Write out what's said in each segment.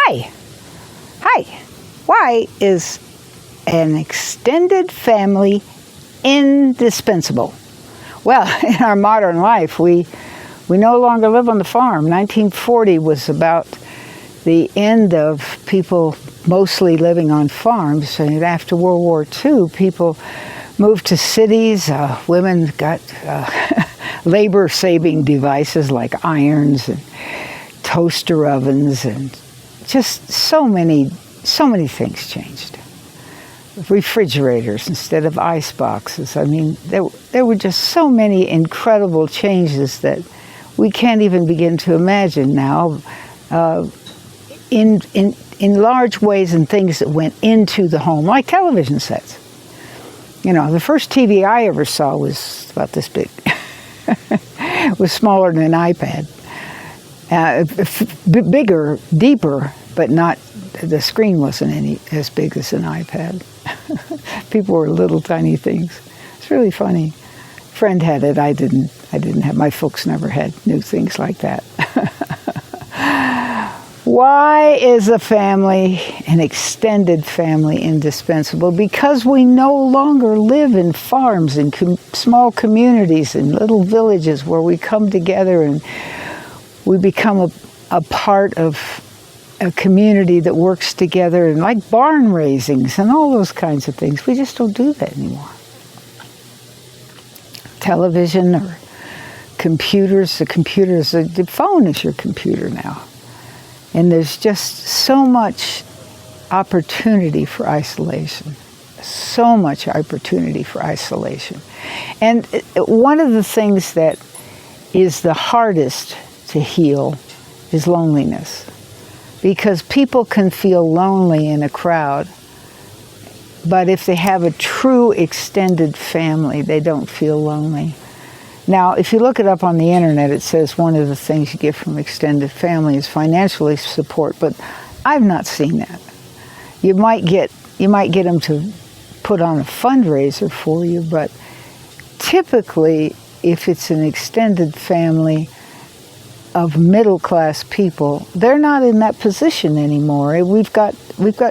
Hi. Hi. Why is an extended family indispensable? Well, in our modern life, we no longer live on the farm. 1940 was about the end of people mostly living on farms. And after World War II, people moved to cities. Women got labor-saving devices like irons and toaster ovens, and just so many things changed. Refrigerators instead of ice boxes. I mean, there were just so many incredible changes that we can't even begin to imagine now. In large ways, and things that went into the home, like television sets. You know, the first TV I ever saw was about this big. It was smaller than an iPad. Bigger, deeper, but not, the screen wasn't as big as an iPad. People were little tiny things. It's really funny. Friend had it, I didn't have, my folks never had new things like that. Why is a family, an extended family, indispensable? Because we no longer live in farms and small communities and little villages where we come together and we become a part of a community that works together, and like barn raisings and all those kinds of things. We just don't do that anymore. Television or computers, the phone is your computer now. And there's just so much opportunity for isolation. So much opportunity for isolation. And one of the things that is the hardest to heal is loneliness. Because people can feel lonely in a crowd, but if they have a true extended family, they don't feel lonely. Now, if you look it up on the internet, it says one of the things you get from extended family is financially support, but I've not seen that. You might get them to put on a fundraiser for you, but typically, if it's an extended family of middle-class people, they're not in that position anymore. We've got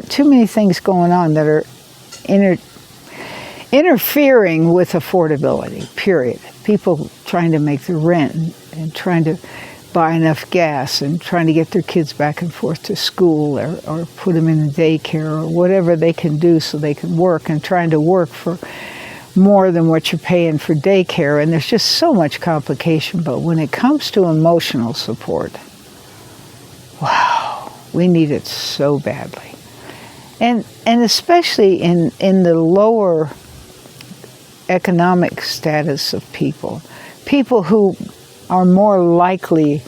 too many things going on that are interfering with affordability, period. People trying to make the rent and trying to buy enough gas and trying to get their kids back and forth to school or put them in a daycare or whatever they can do so they can work, and trying to work for more than what you're paying for daycare. And there's just so much complication. But when it comes to emotional support, wow, we need it so badly. And especially in the lower economic status of people who are more likely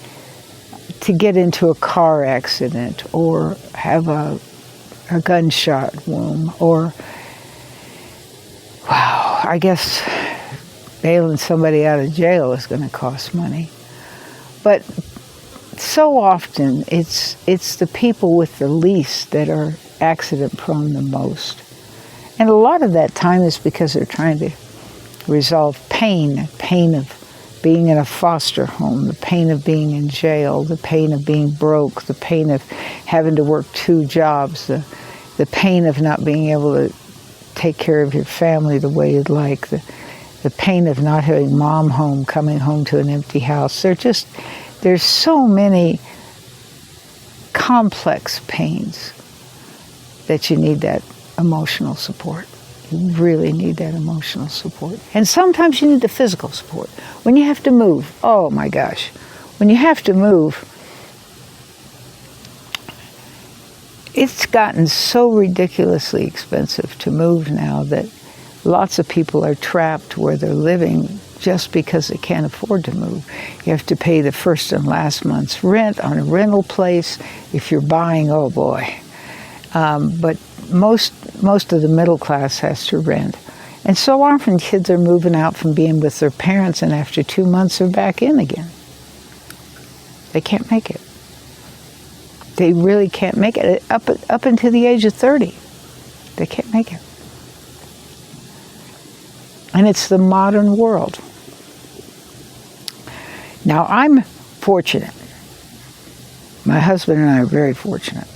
to get into a car accident or have a gunshot wound, or, wow, I guess bailing somebody out of jail is going to cost money. But so often it's the people with the least that are accident prone the most. And a lot of that time is because they're trying to resolve pain of being in a foster home, the pain of being in jail, the pain of being broke, the pain of having to work 2 jobs, the pain of not being able to take care of your family the way you'd like, the pain of not having mom home, coming home to an empty house. There's so many complex pains that you need that emotional support. You really need that emotional support. And sometimes you need the physical support. When you have to move, oh my gosh, when you have to move, it's gotten so ridiculously expensive to move now that lots of people are trapped where they're living just because they can't afford to move. You have to pay the first and last month's rent on a rental place. If you're buying, oh boy. But most of the middle class has to rent. And so often kids are moving out from being with their parents, and after 2 months they're back in again. They can't make it. They really can't make it. Up until the age of 30, they can't make it. And it's the modern world. Now, I'm fortunate. My husband and I are very fortunate.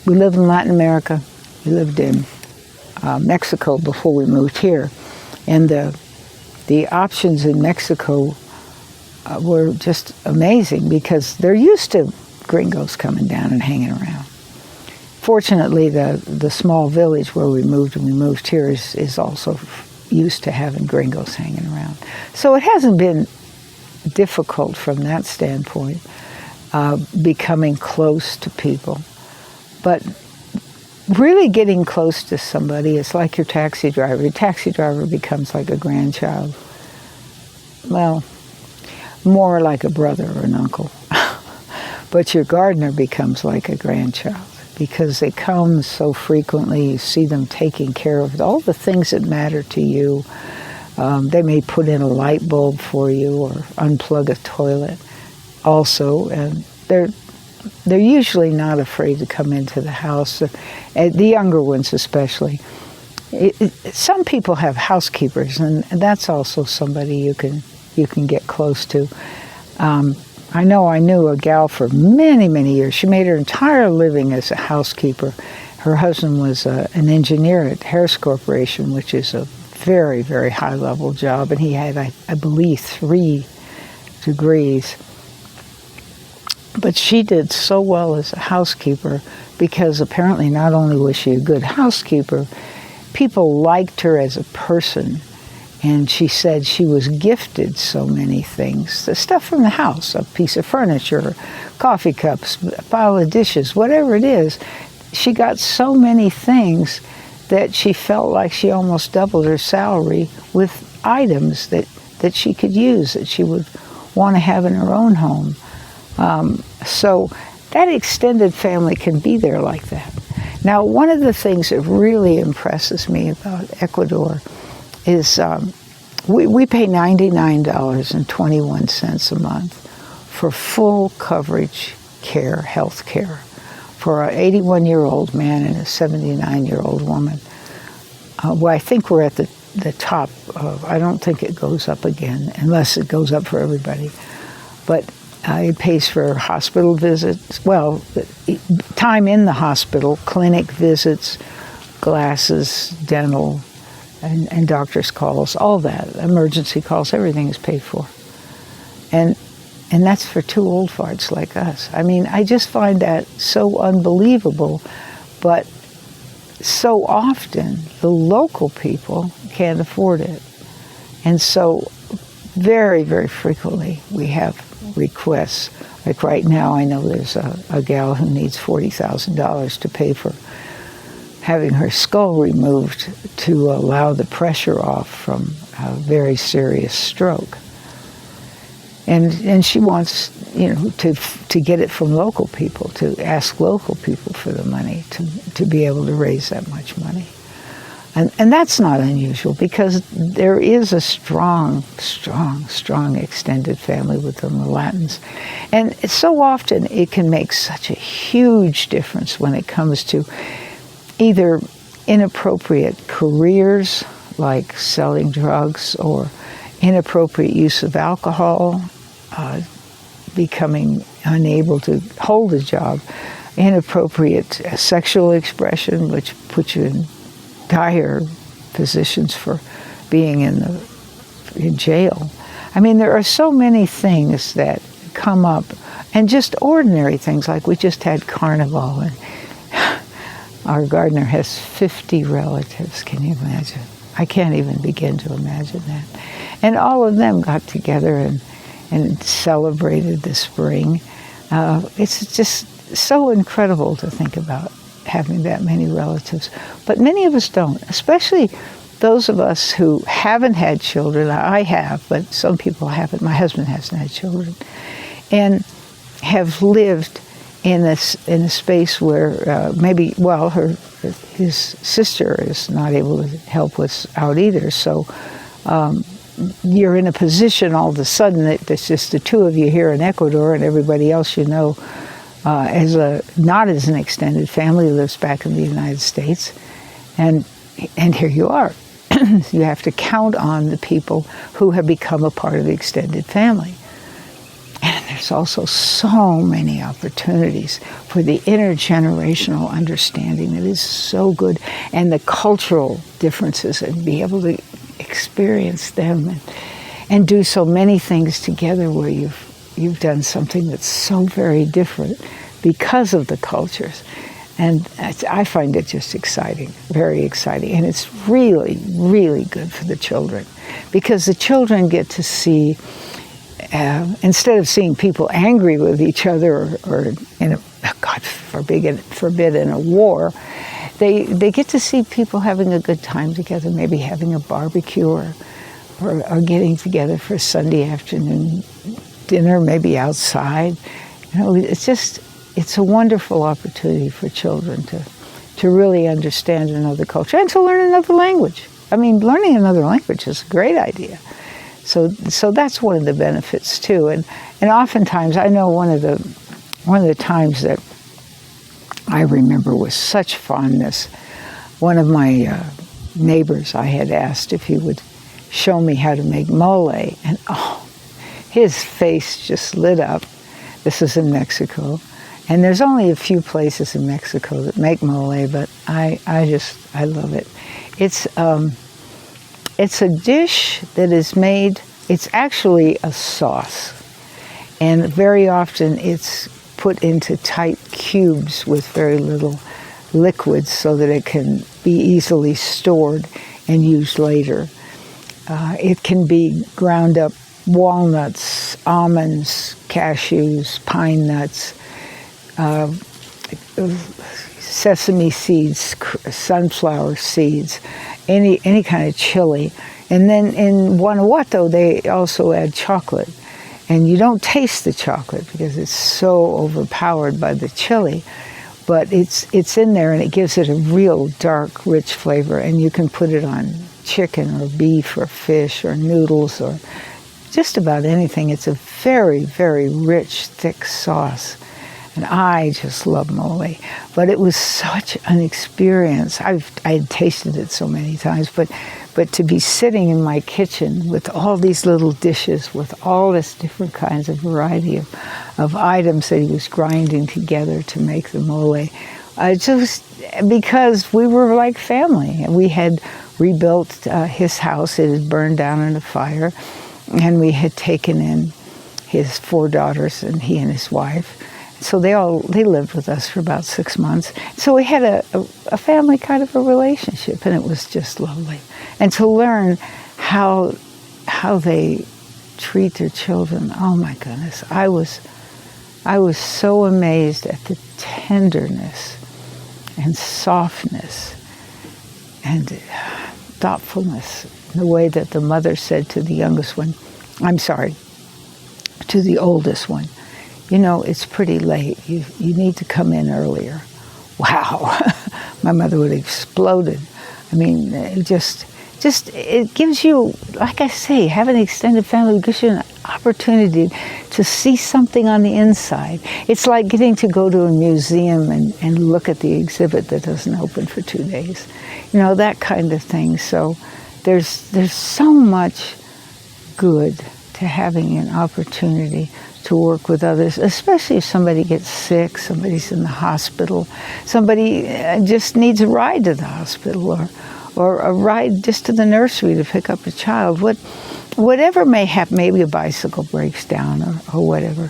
we lived in Latin America. We lived in Mexico before we moved here. And the options in Mexico were just amazing because they're used to gringos coming down and hanging around. Fortunately, the small village where we moved here is also used to having gringos hanging around. So it hasn't been difficult from that standpoint, becoming close to people. But really getting close to somebody, it's like your taxi driver. Your taxi driver becomes like a grandchild. Well, more like a brother or an uncle. But your gardener becomes like a grandchild because they come so frequently. You see them taking care of all the things that matter to you. They may put in a light bulb for you or unplug a toilet also, and they're usually not afraid to come into the house, the younger ones especially. Some people have housekeepers, and that's also somebody you can get close to. I know I knew a gal for many, many years. She made her entire living as a housekeeper. Her husband was an engineer at Harris Corporation, which is a very, very high-level job, and he had, I believe, 3 degrees. But she did so well as a housekeeper because apparently not only was she a good housekeeper, people liked her as a person. And she said she was gifted so many things. The stuff from the house, a piece of furniture, coffee cups, a pile of dishes, whatever it is. She got so many things that she felt like she almost doubled her salary with items that she could use, that she would want to have in her own home. So that extended family can be there like that. Now, one of the things that really impresses me about Ecuador is we pay $99.21 a month for full coverage care, health care, for an 81-year-old man and a 79-year-old woman. Well, I think we're at the top of, I don't think it goes up again, unless it goes up for everybody. But it pays for hospital visits, well, time in the hospital, clinic visits, glasses, dental, and doctor's calls, all that, emergency calls, everything is paid for. And that's for 2 old farts like us. I mean, I just find that so unbelievable, but so often the local people can't afford it. And so very, very frequently we have requests. Like right now, I know there's a gal who needs $40,000 to pay for having her skull removed to allow the pressure off from a very serious stroke. And she wants, to get it from local people, to ask local people for the money, to be able to raise that much money. And that's not unusual because there is a strong, strong, strong extended family within the Latins. And so often it can make such a huge difference when it comes to either inappropriate careers like selling drugs or inappropriate use of alcohol, becoming unable to hold a job, inappropriate sexual expression, which puts you in dire positions for being in jail. I mean, there are so many things that come up, and just ordinary things like we just had Carnival, and our gardener has 50 relatives. Can you imagine? I can't even begin to imagine that. And all of them got together and celebrated the spring. It's just so incredible to think about having that many relatives. But many of us don't, especially those of us who haven't had children. I have, but some people haven't. My husband hasn't had children. And have lived in a space where his sister is not able to help us out either. So you're in a position all of a sudden that it's just the 2 of you here in Ecuador, and everybody else not as an extended family lives back in the United States, and here you are. You have to count on the people who have become a part of the extended family, and there's also so many opportunities for the intergenerational understanding that is so good, and the cultural differences, and be able to experience them and do so many things together where you've done something that's so very different because of the cultures. And I find it just exciting, very exciting. And it's really, really good for the children, because the children get to see, instead of seeing people angry with each other or in a, God forbid, in a war, they get to see people having a good time together, maybe having a barbecue or getting together for a Sunday afternoon dinner, maybe outside. You know, it's a wonderful opportunity for children to really understand another culture and to learn another language. I mean, learning another language is a great idea. So that's one of the benefits too. And oftentimes, I know one of the times that I remember with such fondness, one of my neighbors, I had asked if he would show me how to make mole, and his face just lit up. This is in Mexico, and there's only a few places in Mexico that make mole, but I love it. It's a dish that is made, it's actually a sauce, and very often it's put into tight cubes with very little liquids so that it can be easily stored and used later. It can be ground up walnuts, almonds, cashews, pine nuts, sesame seeds, sunflower seeds, any kind of chili. And then in Guanajuato, they also add chocolate. And you don't taste the chocolate because it's so overpowered by the chili, but it's in there, and it gives it a real dark, rich flavor. And you can put it on chicken or beef or fish or noodles or just about anything. It's a very, very rich, thick sauce. And I just love mole. But it was such an experience. I had tasted it so many times, but to be sitting in my kitchen with all these little dishes, with all this different kinds of variety of items that he was grinding together to make the mole, just because we were like family. And we had rebuilt his house. It had burned down in a fire, and we had taken in his 4 daughters, and he and his wife. So they lived with us for about 6 months. So we had a family kind of a relationship, and it was just lovely. And to learn how they treat their children, oh my goodness, I was so amazed at the tenderness and softness and thoughtfulness, the way that the mother said to the youngest one, to the oldest one, you know, it's pretty late. You need to come in earlier. Wow. My mother would have exploded. I mean, it gives you, like I say, having an extended family gives you an opportunity to see something on the inside. It's like getting to go to a museum and look at the exhibit that doesn't open for 2 days. You know, that kind of thing. So there's so much good to having an opportunity to work with others, especially if somebody gets sick, somebody's in the hospital, somebody just needs a ride to the hospital, or a ride just to the nursery to pick up a child. Whatever may happen, maybe a bicycle breaks down or whatever.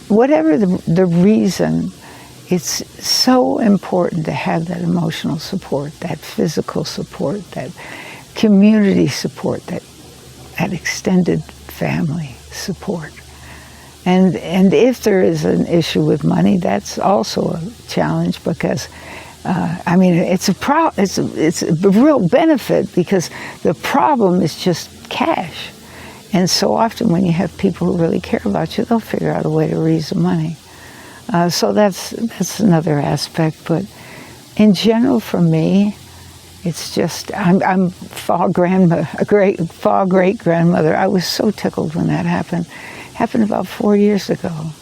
Whatever the reason, it's so important to have that emotional support, that physical support, that community support, that extended family support. And if there is an issue with money, that's also a challenge, because I mean, it's a real benefit, because the problem is just cash. And so often when you have people who really care about you, they'll figure out a way to raise the money. So that's another aspect. But in general, for me, it's just, I'm a great grandmother. I was so tickled when that happened. It happened about 4 years ago.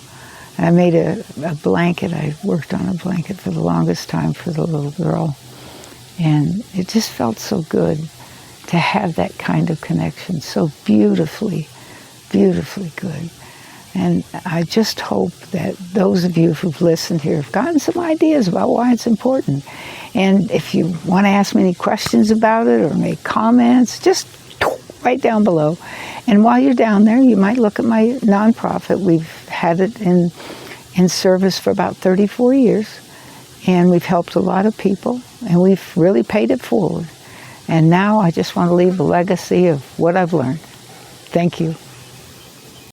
And I made a blanket. I worked on a blanket for the longest time for the little girl. And it just felt so good to have that kind of connection, so beautifully, beautifully good. And I just hope that those of you who've listened here have gotten some ideas about why it's important. And if you want to ask me any questions about it or make comments, just right down below. And while you're down there, you might look at my nonprofit. We've had it in service for about 34 years. And we've helped a lot of people. And we've really paid it forward. And now I just want to leave a legacy of what I've learned. Thank you.